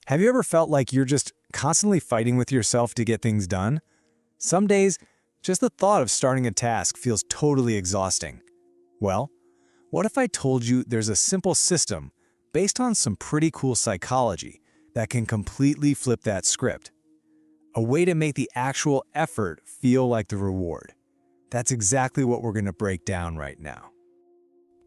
Have you ever felt like you're just constantly fighting with yourself to get things done? Some days, just the thought of starting a task feels totally exhausting. Well, what if I told you there's a simple system based on some pretty cool psychology that can completely flip that script? A way to make the actual effort feel like the reward. That's exactly what we're going to break down right now.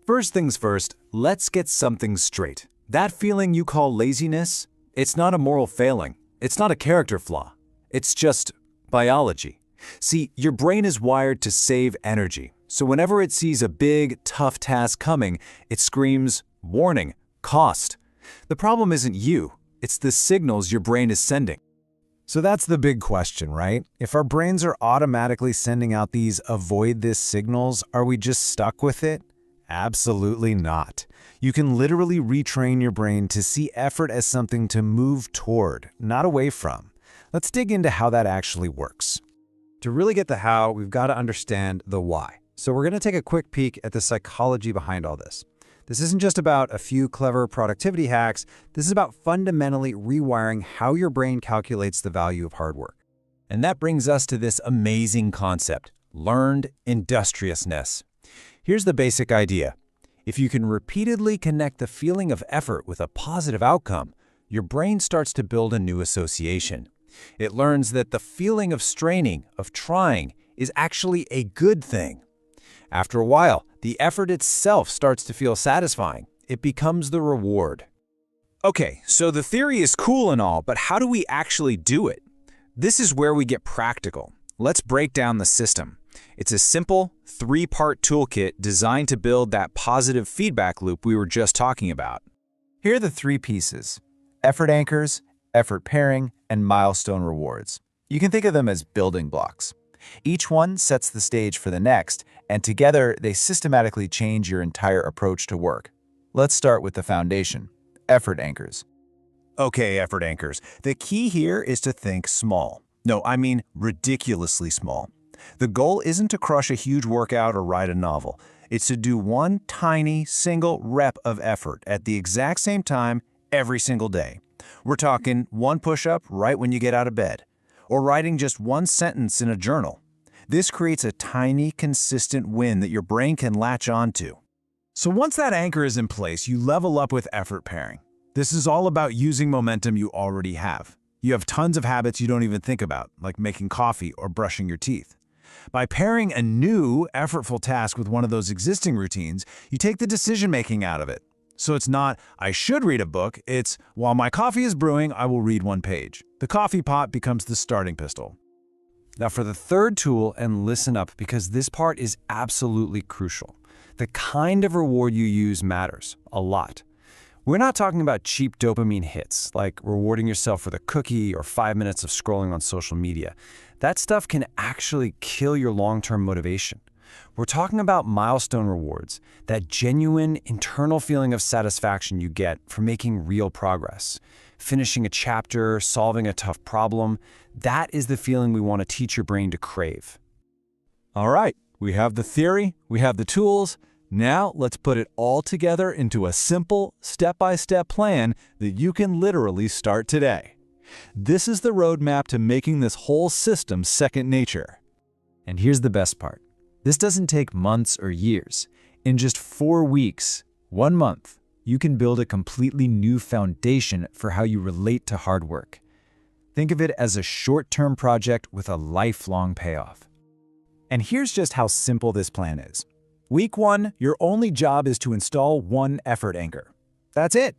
First things first, let's get something straight. That feeling you call laziness, it's not a moral failing. It's not a character flaw. It's just biology. See, your brain is wired to save energy. So whenever it sees a big, tough task coming, it screams, warning, cost. The problem isn't you. It's the signals your brain is sending. So that's the big question, right? If our brains are automatically sending out these avoid this signals, are we just stuck with it? Absolutely not. You can literally retrain your brain to see effort as something to move toward, not away from. Let's dig into how that actually works. To really get the how, we've got to understand the why. So we're going to take a quick peek at the psychology behind all this. This isn't just about a few clever productivity hacks. This is about fundamentally rewiring how your brain calculates the value of hard work. And that brings us to this amazing concept, learned industriousness. Here's the basic idea. If you can repeatedly connect the feeling of effort with a positive outcome, your brain starts to build a new association. It learns that the feeling of straining, of trying, is actually a good thing. After a while, the effort itself starts to feel satisfying. It becomes the reward. Okay, so the theory is cool and all, but how do we actually do it? This is where we get practical. Let's break down the system. It's a simple, three-part toolkit designed to build that positive feedback loop we were just talking about. Here are the three pieces: effort anchors, effort pairing, and milestone rewards. You can think of them as building blocks. Each one sets the stage for the next, and together they systematically change your entire approach to work. Let's start with the foundation, effort anchors. Okay, effort anchors. The key here is to think small. No, I mean ridiculously small. The goal isn't to crush a huge workout or write a novel. It's to do one tiny, single rep of effort at the exact same time every single day. We're talking one push-up right when you get out of bed, or writing just one sentence in a journal. This creates a tiny, consistent win that your brain can latch onto. So once that anchor is in place, you level up with effort pairing. This is all about using momentum you already have. You have tons of habits you don't even think about, like making coffee or brushing your teeth. By pairing a new, effortful task with one of those existing routines, you take the decision-making out of it. So it's not, I should read a book, it's, while my coffee is brewing, I will read one page. The coffee pot becomes the starting pistol. Now for the third tool, and listen up because this part is absolutely crucial. The kind of reward you use matters a lot. We're not talking about cheap dopamine hits, like rewarding yourself with a cookie or 5 minutes of scrolling on social media. That stuff can actually kill your long-term motivation. We're talking about milestone rewards, that genuine internal feeling of satisfaction you get from making real progress. Finishing a chapter, solving a tough problem, that is the feeling we want to teach your brain to crave. All right, we have the theory, we have the tools. Now let's put it all together into a simple, step-by-step plan that you can literally start today. This is the roadmap to making this whole system second nature. And here's the best part. This doesn't take months or years. In just 4 weeks, 1 month, you can build a completely new foundation for how you relate to hard work. Think of it as a short-term project with a lifelong payoff. And here's just how simple this plan is. Week 1, your only job is to install one effort anchor. That's it.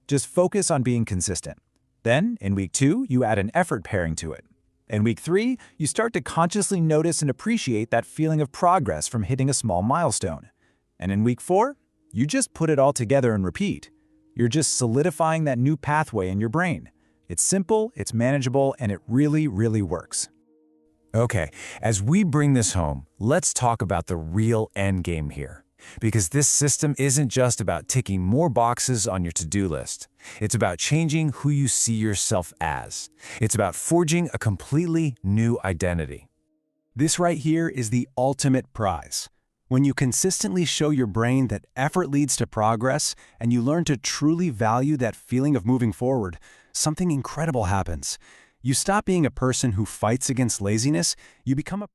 Just focus on being consistent. Then, in week 2, you add an effort pairing to it. In week 3, you start to consciously notice and appreciate that feeling of progress from hitting a small milestone. And in week 4, you just put it all together and repeat. You're just solidifying that new pathway in your brain. It's simple, it's manageable, and it really, really works. Okay, as we bring this home, let's talk about the real end game here. Because this system isn't just about ticking more boxes on your to-do list. It's about changing who you see yourself as. It's about forging a completely new identity. This right here is the ultimate prize. When you consistently show your brain that effort leads to progress and you learn to truly value that feeling of moving forward, something incredible happens. You stop being a person who fights against laziness, you become a